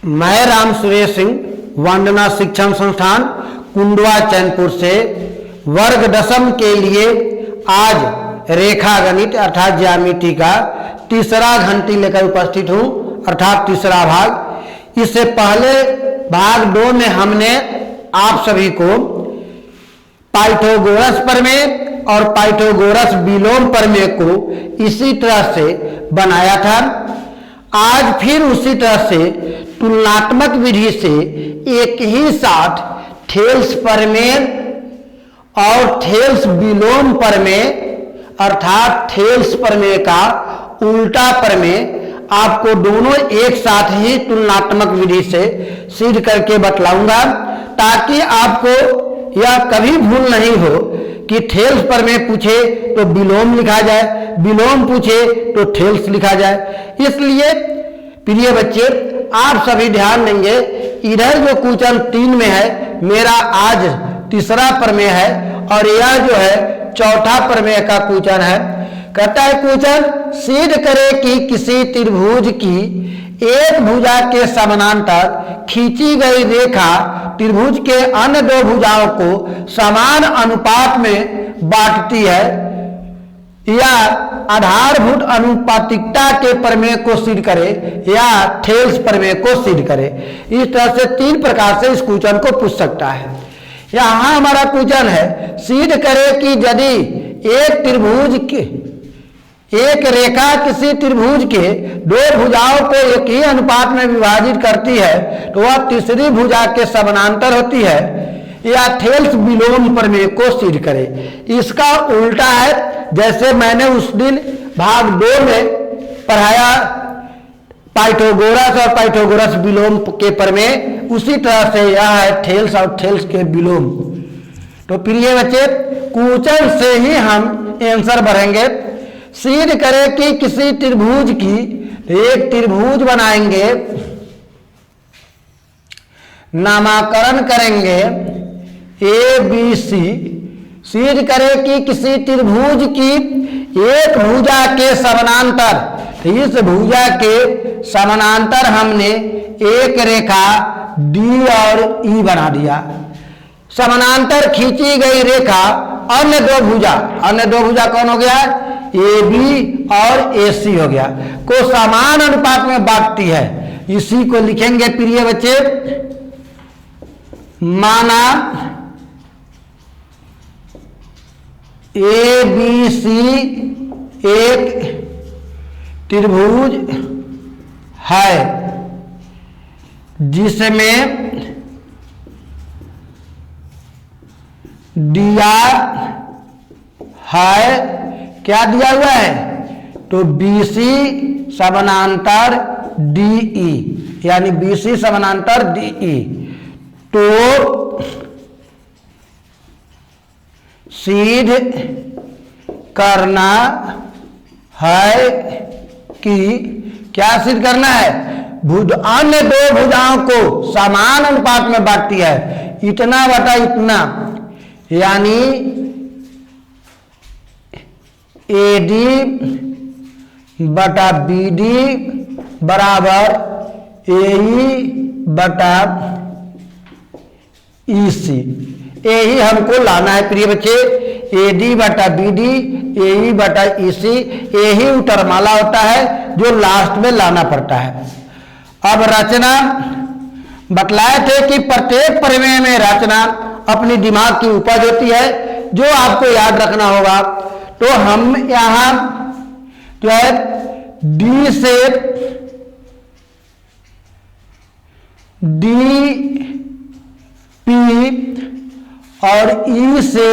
मैं राम सुरेश सिंह वंदना शिक्षण संस्थान कुंडवा चैनपुर से वर्ग दशम के लिए आज रेखा गणित अर्थात ज्यामिति का तीसरा घंटी लेकर उपस्थित हूँ, अर्थात तीसरा भाग। इससे पहले भाग 2 में हमने आप सभी को पाइथागोरस प्रमेय और पाइथागोरस विलोम प्रमेय को इसी तरह से बनाया था। आज फिर उसी तरह से तुलनात्मक विधि से एक ही साथ थेल्स प्रमेय और थेल्स विलोम प्रमेय अर्थात थेल्स प्रमेय का उल्टा प्रमेय आपको दोनों एक साथ ही तुलनात्मक विधि से सिद्ध करके बतलाऊंगा, ताकि आपको यह कभी भूल नहीं हो कि थेल्स प्रमेय पूछे तो विलोम लिखा जाए, विलोम पूछे तो थेल्स लिखा जाए। इसलिए प्रिय बच्चे आप सभी ध्यान देंगे, इधर जो क्वेश्चन 3 में है मेरा आज तीसरा प्रमेय है और यह जो है चौथा प्रमेय का क्वेश्चन है। कहता है क्वेश्चन सिद्ध करे कि किसी त्रिभुज की एक भुजा के समानांतर खींची गई रेखा त्रिभुज के अन्य दो भुजाओं को समान अनुपात में बांटती है, या आधारभूत अनुपातिकता के प्रमेय को सिद्ध करे या थेल्स प्रमेय को सिद्ध करे। इस तरह से 3 प्रकार से इस क्वेश्चन को पूछ सकता है। यहाँ हमारा क्वेश्चन है सिद्ध करे कि यदि एक त्रिभुज के एक रेखा किसी त्रिभुज के 2 भुजाओं को एक ही अनुपात में विभाजित करती है तो वह तीसरी भुजा के समानांतर होती है, या थेल्स विलोम प्रमेय को सिद्ध करे। इसका उल्टा है, जैसे मैंने उस दिन भाग 2 में पढ़ाया पाइथागोरस और पाइथागोरस विलोम के प्रमेय, उसी तरह से यह है थेल्स और थेल्स के विलोम। तो प्रिय बच्चे क्वेश्चन से ही हम आंसर भरेंगे। सिद्ध करे कि किसी त्रिभुज की, एक त्रिभुज बनाएंगे, नामकरण करेंगे ABC, सिद्ध करे कि किसी त्रिभुज की एक भुजा के समानांतर, इस भुजा के समानांतर हमने एक रेखा D और E बना दिया। समानांतर खींची गई रेखा अन्य दो भुजा कौन हो गया? AB और AC हो गया, को समान अनुपात में बांटती है। इसी को लिखेंगे प्रिय बच्चे, माना ABC एक त्रिभुज है जिसमें दिया है, क्या दिया हुआ है? तो BC समानांतर DE, यानी BC समानांतर DE। तो सिद्ध करना है कि, क्या सिद्ध करना है? अन्य दो भुजाओं को समान अनुपात में बांटती है, इतना बटा इतना, यानी AD बटा BD बराबर AE बटा EC। यही हमको लाना है प्रिय बच्चे, AD बटा BD AE बटा EC, यही उत्तरमाला होता है जो लास्ट में लाना पड़ता है। अब रचना बतलाए थे कि प्रत्येक प्रमेय में रचना अपनी दिमाग की उपज होती है, जो आपको याद रखना होगा। तो हम यहां जो है D से DP और E से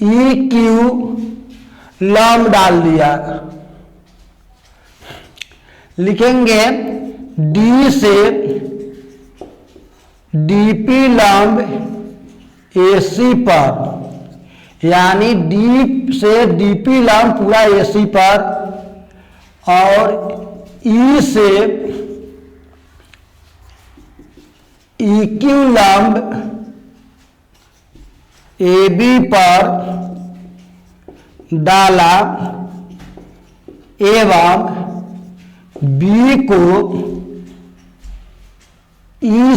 EQ लंब डाल दिया। लिखेंगे D से DP लंब AC पर, यानी D से DP लंब पूरा AC पर, और E से EQ लंब AB पर डाला एवं बी को ई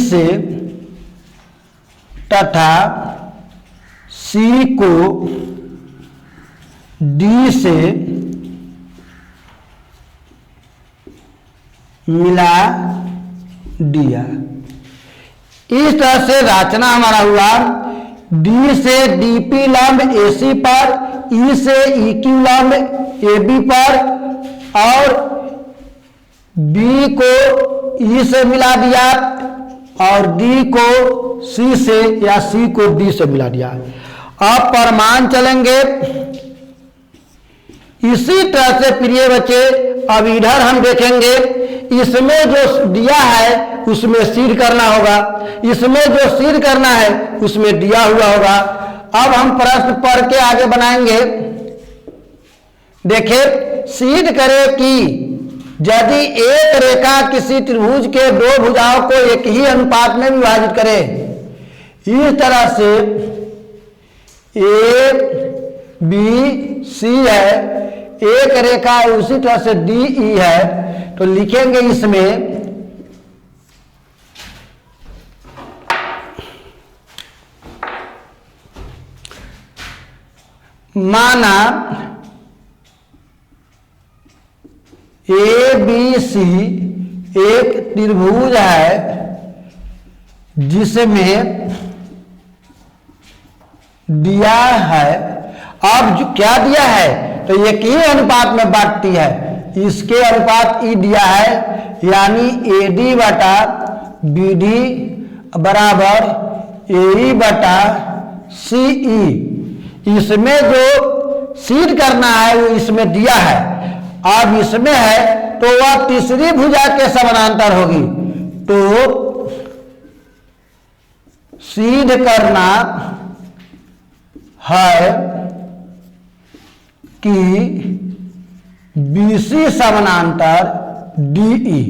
से तथा सी को डी से मिला दिया। इस तरह से रचना हमारा हुआ, डी से डीपी लंब एसी पर, ई से ईक्यू लंब एबी पर, और बी को ई से मिला दिया और डी को सी से या सी को डी से मिला दिया। अब परमाणु चलेंगे इसी तरह से प्रिय बच्चे। अब इधर हम देखेंगे, इसमें जो दिया है उसमें सीड करना होगा, इसमें जो सीड करना है उसमें दिया हुआ होगा। अब हम प्रश्न पढ़ के आगे बनाएंगे। देखिए, सीड करे कि यदि एक रेखा किसी त्रिभुज के दो भुजाओं को एक ही अनुपात में विभाजित करे, इस तरह से ए बी सी है, एक रेखा है, उसी तरह से डी ई है, तो लिखेंगे इसमें माना ए बी सी एक त्रिभुज है जिसमें दिया है। अब जो क्या दिया है तो एक ही अनुपात में बांटती है, इसके अनुपात ई दिया है, यानी ए डी बटा बी डी बराबर ए ई बटा सी ई। इसमें जो सीड करना है वो इसमें दिया है। अब इसमें है तो वह तीसरी भुजा के समानांतर होगी, तो सीड करना है कि बीसी समानांतर डीई,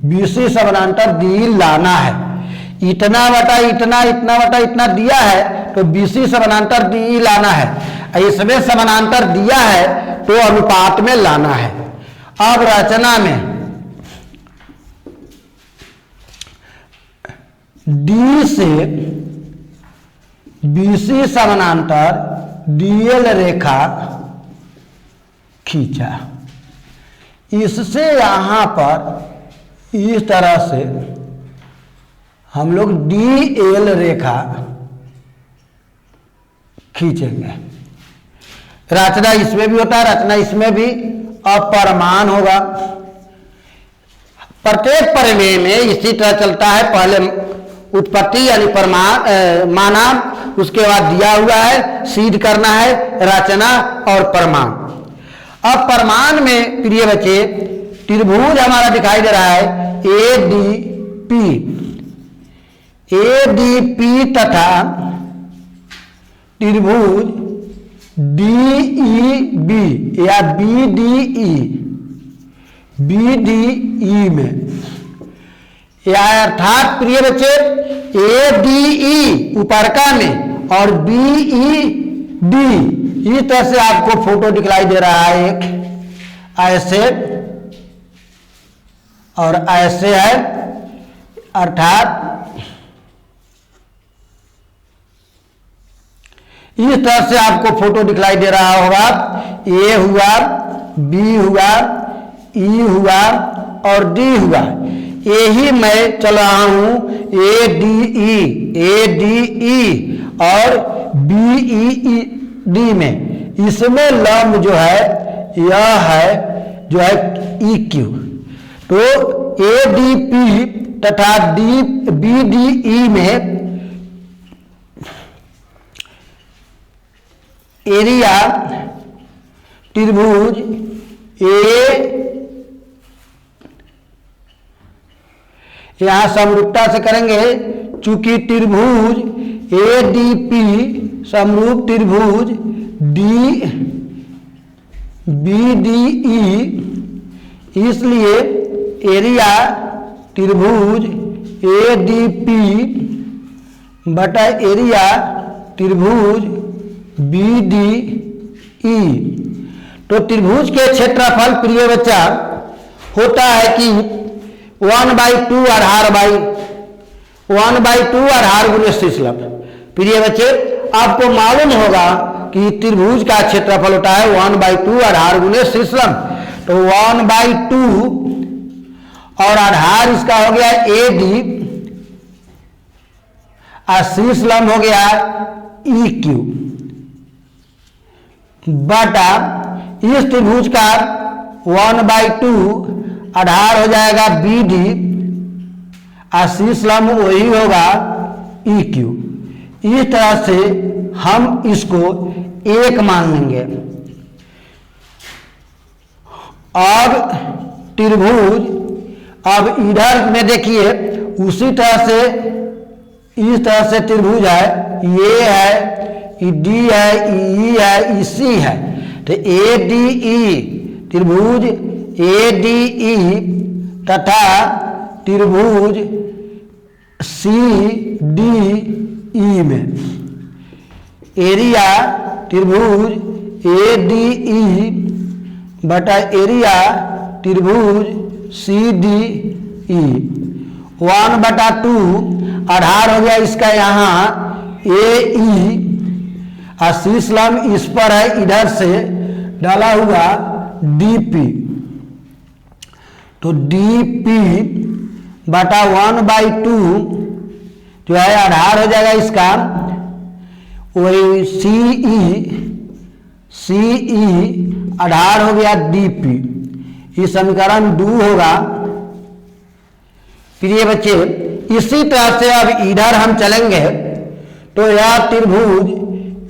बीसी समानांतर डी लाना है। इतना बटा इतना, इतना बटा इतना दिया है तो बीसी समानांतर डी लाना है। इसमें समानांतर दिया है तो अनुपात में लाना है। अब रचना में डी से बीसी समानांतर डीएल रेखा खींचा, इससे यहां पर इस तरह से हम लोग डीएल रेखा खींचेंगे। रचना इसमें भी होता है, रचना इसमें भी। अब परमाणु होगा, प्रत्येक प्रमेय में इसी तरह चलता है। पहले उत्पत्ति यानी परमाणु माना, उसके बाद दिया हुआ है, सीड करना है, रचना और परमाणु। अब परमाणु में प्रिय बच्चे त्रिभुज हमारा दिखाई दे रहा है ए डी पी तथा त्रिभुज डी ई बी या बी डी ई में, या अर्थात प्रिय बच्चे ए डी ई उपरका में और बी ई डी, इस तरह से आपको फोटो दिखलाई दे रहा है, एक ऐसे और ऐसे है, अर्थात इस तरह से आपको फोटो दिखलाई दे रहा होगा। ए हुआ, बी हुआ, ई हुआ और डी हुआ। यही मैं चल रहा हूं ए डी ई और बी ई डी में। इसमें लंब जो है यह है जो है ई क्यू। तो ए डी पी तथा बी डी ई में एरिया त्रिभुज यहां समरूपता से करेंगे, चूंकि त्रिभुज ए डी पी समरूप त्रिभुज डी बी डी ई, इसलिए एरिया त्रिभुज ए डी पी बटा एरिया त्रिभुज बी डी ई। तो त्रिभुज के क्षेत्रफल प्रिय बच्चा होता है कि 1/2 आधार बाई 1/2 आधार गुने शीर्ष लंब। प्रिय बच्चे आपको मालूम होगा कि त्रिभुज का क्षेत्रफल होता है 1/2 आधार गुने शीर्ष लंब। तो 1/2 और आधार इसका हो गया AD और शीर्ष लंब हो गया EQ बटा इस त्रिभुज का 1/2 आधार हो जाएगा BD और शीर्ष लंब वही होगा EQ। इस तरह से हम इसको एक मान लेंगे। अब त्रिभुज अब इधर में देखिए उसी तरह से इस तरह से त्रिभुज है, ये है, डी है, ई है, सी है। तो ADE त्रिभुज ADE तथा त्रिभुज CDE में एरिया त्रिभुज ADE बटा एरिया त्रिभुज CDE 1/2 आधार हो गया इसका यहाँ AE और शीर्ष लंब इस पर है, इधर से डाला हुआ DP। तो DP बटा 1/2 जो है आधार हो जाएगा इसका वही CE आधार हो गया DP। ये समीकरण 2 होगा। प्रिय बच्चे इसी तरह से अब इधर हम चलेंगे तो यह त्रिभुज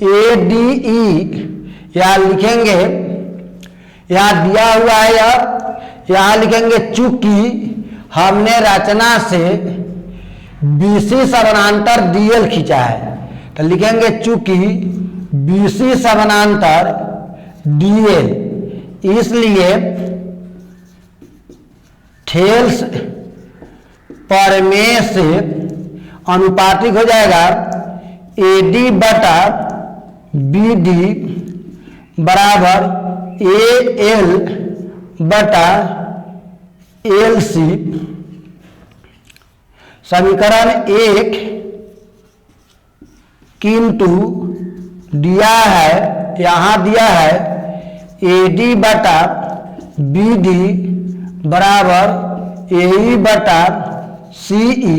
ADE यहाँ लिखेंगे, यहाँ दिया हुआ है यहाँ लिखेंगे चूंकि हमने रचना से BC समानांतर DL खींचा है तो लिखेंगे चूंकि BC समानांतर DL, इसलिए ठेल्स प्रमेय से अनुपातिक हो जाएगा AD बटा BD बराबर AL बटा LC। समीकरण 1 किंतु दिया है, यहाँ दिया है AD बटा BD बराबर AE बटा CE।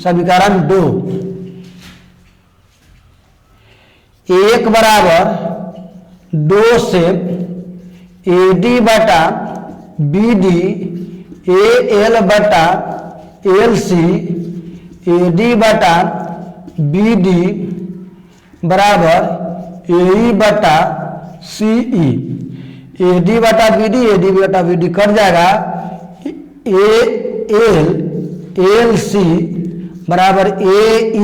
समीकरण 2 1 बराबर 2 से AD बटा BD AL बटा LC AD बटा BD बराबर AE बटा CE। AD बटा BD कट जाएगा, AL LC बराबर AE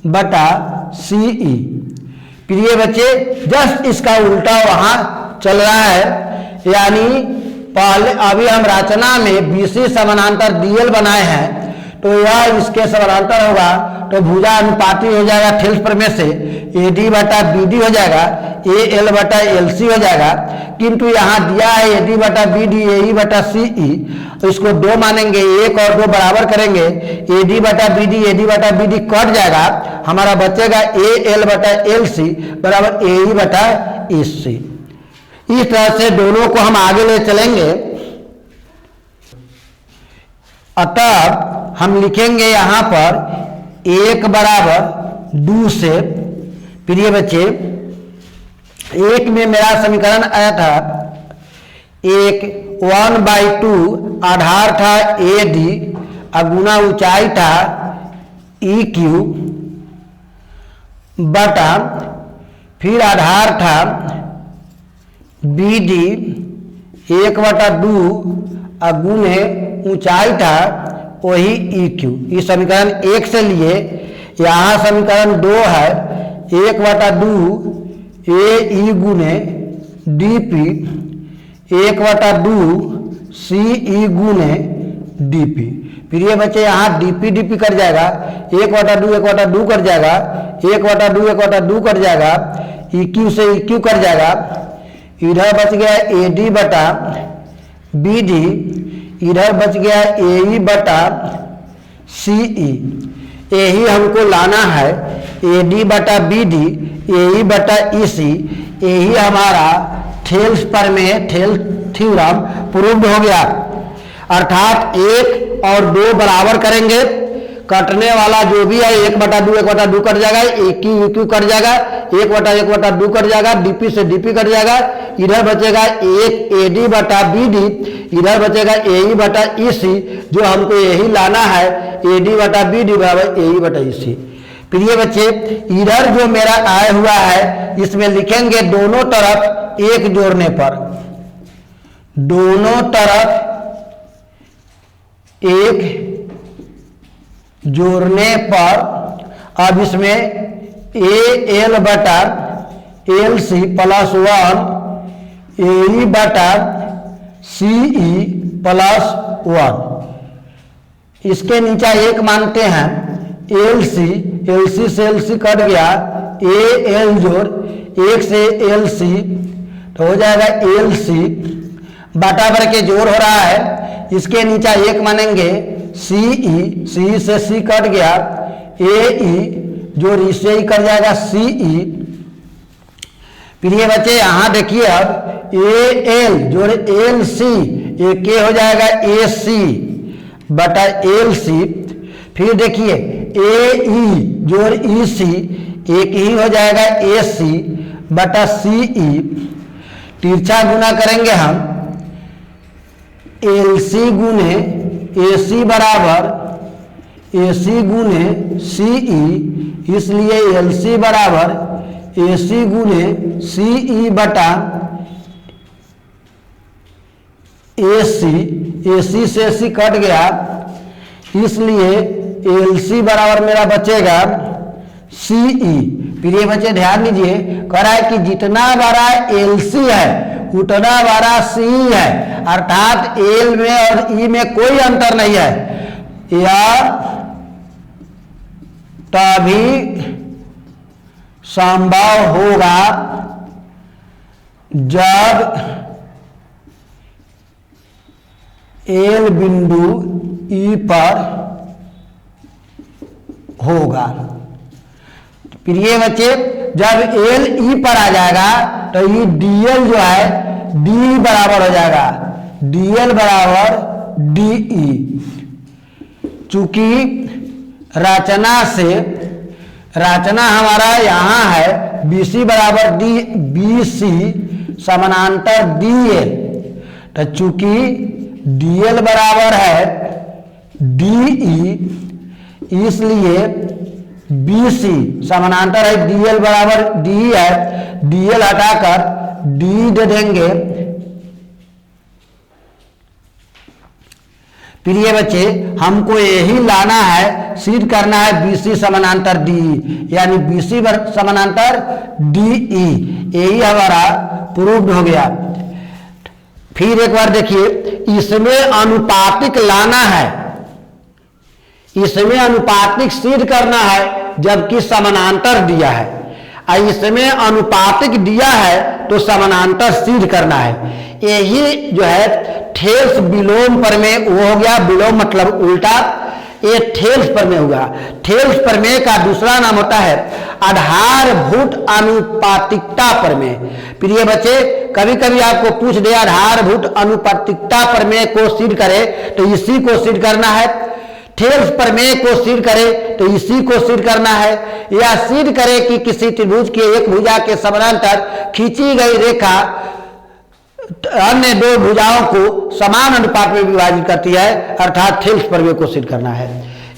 बटा CE। प्रिय बच्चे जस्ट इसका उल्टा वहां चल रहा है, यानी पहले अभी हम रचना में BC समानांतर DL बनाए हैं तो यह इसके समानांतर होगा तो भुजा अनुपाती हो जाएगा ठेल्स प्रमेय से AD बटा BD हो जाएगा, AL बटा LC हो जाएगा। किंतु यहाँ दिया है AD बटा BD AE बटा CE तो इसको 2 मानेंगे, 1 और 2 बराबर करेंगे, AD बटा BD कट जाएगा, हमारा बचेगा AL बटा LC बराबर AE बटा EC। इस तरह से दोनों को हम आगे ले चलेंगे। अतः हम लिखेंगे यहाँ पर 1 बराबर 2 से। प्रिय बच्चे 1 में मेरा समीकरण आया था 1/2 आधार था AD गुना ऊंचाई था EQ बटा फिर आधार था BD 1/2 गुने ऊंचाई था वही EQ। इस समीकरण 1 से लिए यहाँ समीकरण 2 है 1/2 AE गुने DP 1/2 CE गुने DP। प्रिय बच्चे यहाँ DP कट जाएगा, 1/2 कट जाएगा, 1/2 कट जाएगा, EQ से EQ कट जाएगा, इधर बच गया AD बटा BD, इधर बच गया AE बटा CE। यही हमको लाना है AD बटा BD, AE बटा EC। यही हमारा थेल्स प्रमेय, थेल्स थ्योरम प्रूव्ड हो गया। अर्थात 1 और 2 बराबर करेंगे, कटने वाला जो भी है 1/2 कट जाएगा, EQ कट जाएगा, 1/2 कट जाएगा, DP से DP कट जाएगा। इधर बचेगा 1 AD बटा BD, इधर बचेगा AE बटा EC। जो हमको यही लाना है AD बटा BD बराबर AE बटा EC। फिर ये बच्चे इधर जो मेरा आया हुआ है इसमें लिखेंगे दोनों तरफ 1 जोड़ने पर, दोनों तरफ 1 जोड़ने पर, अब इसमें AL बटा LC प्लस 1 AE बटा CE प्लस 1। इसके नीचे 1 मानते हैं LC से LC कट गया, AL जोड़ 1 से LC तो हो जाएगा LC बराबर के जोड़ हो रहा है। इसके नीचे 1 मानेंगे CE से C कट गया, AE जोड़ इससे ही कट जाएगा CE। फिर ये बच्चे यहाँ देखिए अब AL जोड़ LC, एक हो जाएगा AC बटा LC। फिर देखिए AE जोड़ EC, एक ही हो जाएगा AC बटा CE। तिरछा गुना करेंगे हम, LC गुने AC बराबर AC गुने CE, इसलिए LC बराबर AC गुने CE बटा AC से AC कट गया, इसलिए LC बराबर मेरा बचेगा CE। फिर ये बच्चे ध्यान दीजिए, कह रहा है कि जितना बड़ा LC है उतना बड़ा CE है, अर्थात L में और E में कोई अंतर नहीं है। या तभी संभव होगा जब L बिंदु E पर होगा। फिर ये बच्चे जब L E पर आ जाएगा तो ये DL जो है D बराबर हो जाएगा, DL बराबर DE। चूंकि रचना हमारा यहाँ है BC बराबर D, BC समानांतर DL, तो चूंकि DL बराबर है DE, इसलिए BC समानांतर है DL बराबर DE है, DL हटाकर D दे देंगे। फिर ये बच्चे हमको यही लाना है, सिद्ध करना है BC समानांतर DE, यानी BC समानांतर DE। यही हमारा प्रूव्ड हो गया। फिर एक बार देखिए, इसमें अनुपातिक लाना है, इसमें अनुपातिक सिद्ध करना है जबकि समानांतर दिया है। इसमें अनुपातिक दिया है तो समानांतर सिद्ध करना है। यही जो है थेल्स विलोम प्रमेय वो हो गया। विलोम मतलब उल्टा, ये थेल्स प्रमेय हुआ। थेल्स प्रमेय का दूसरा नाम होता है आधारभूत अनुपातिकता प्रमेय। फिर ये बच्चे कभी कभी आपको पूछ दे आधारभूत अनुपातिकता प्रमेय को सिद्ध करे तो इसी को सिद्ध करना है, थेल्स प्रमेय को सिद्ध करे तो इसी को सिद्ध करना है, या सिद्ध करे कि किसी त्रिभुज के एक भुजा के समानांतर खींची गई रेखा अन्य दो भुजाओं को समान अनुपात में विभाजित करती है, अर्थात थेल्स प्रमेय को सिद्ध करना है।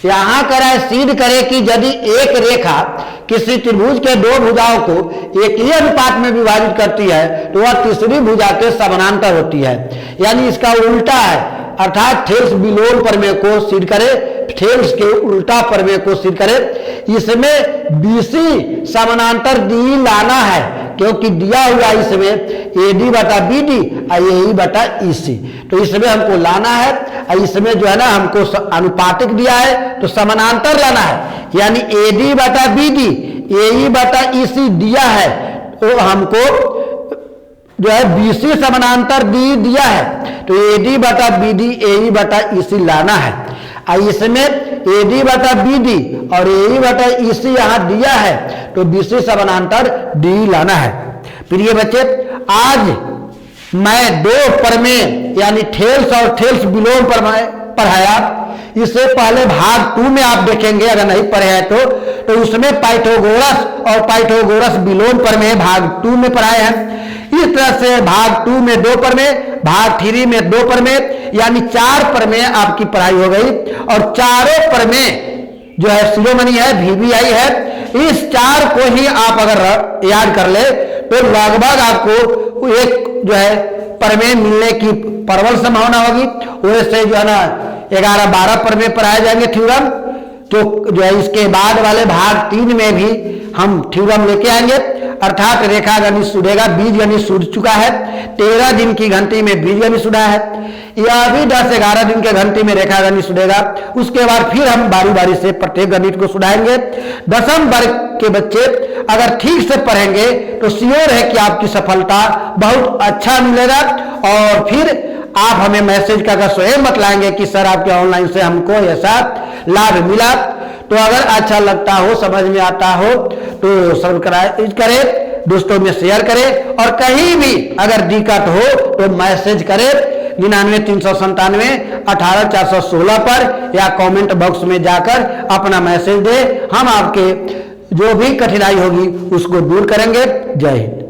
यहां कह रहा है सिद्ध करे कि यदि एक रेखा किसी त्रिभुज के दो भुजाओं को एक ही अनुपात में विभाजित करती है तो वह तीसरी भुजा के समानांतर होती है, यानी इसका उल्टा है, अर्थात थेल्स विलोम प्रमेय को सिद्ध करे, थेल्स के उल्टा प्रमेय को सिद्ध करे। इसमें BC समानांतर DE लाना है क्योंकि दिया हुआ इसमें AD बटा BD और AE बटा EC, तो इसमें हमको लाना है। और इसमें जो है ना हमको अनुपातिक दिया है तो समानांतर लाना है, यानी AD बटा BD AE बटा EC दिया है तो हमको जो है बीसी समानांतर डी दिया है, तो एडी बटा बीडी एई बटा ईसी लाना है। इसमें एडी बटा बीडी और एई बटा ईसी यहां दिया है, तो बीसी समानांतर डी लाना है। प्रिय बच्चे, आज मैं 2 प्रमेय यानी थेल्स और थेल्स विलोम प्रमेय पढ़ाया। इससे पहले भाग 2 में आप देखेंगे, अगर नहीं पढ़े हैं तो उसमें पाइथागोरस और पाइथागोरस विलोम प्रमेय भाग 2 में पढ़ाए हैं। इस तरह से भाग 2 में 2 प्रमेय, भाग 3 में 2 प्रमेय, यानी 4 प्रमेय आपकी पढ़ाई हो गई। और चारों प्रमेय जो है शिरोमणि है, VBI है। इस 4 को ही आप अगर याद कर ले तो लगभग आपको एक जो है प्रमेय मिलने की प्रबल संभावना होगी। वैसे जो है ना 11-12 प्रमेय पढ़ाए जाएंगे थ्योरम, तो जो है इसके बाद वाले भाग 3 में भी हम थ्योरम लेके आएंगे। अर्थात रेखा गणित सुधेगा, बीज गणित सुध चुका है, 13 दिन की घंटी में बीज गणित सुधा है, या भी 10-11 दिन के घंटी में रेखा गणित सुधेगा। उसके बाद फिर हम बारी बारी से प्रत्येक गणित को सुधाएंगे। 10वीं वर्ग के बच्चे अगर ठीक से पढ़ेंगे तो श्योर है कि आपकी सफलता बहुत अच्छा मिलेगा। और फिर आप हमें मैसेज कर स्वयं बतलाएंगे कि सर आपके ऑनलाइन से हमको ऐसा लाभ मिला। तो अगर अच्छा लगता हो, समझ में आता हो तो सब्सक्राइब करें, दोस्तों में शेयर करें, और कहीं भी अगर दिक्कत हो तो मैसेज करें 99-397-18-416 पर, या कमेंट बॉक्स में जाकर अपना मैसेज दे। हम आपके जो भी कठिनाई होगी उसको दूर करेंगे। जय हिंद।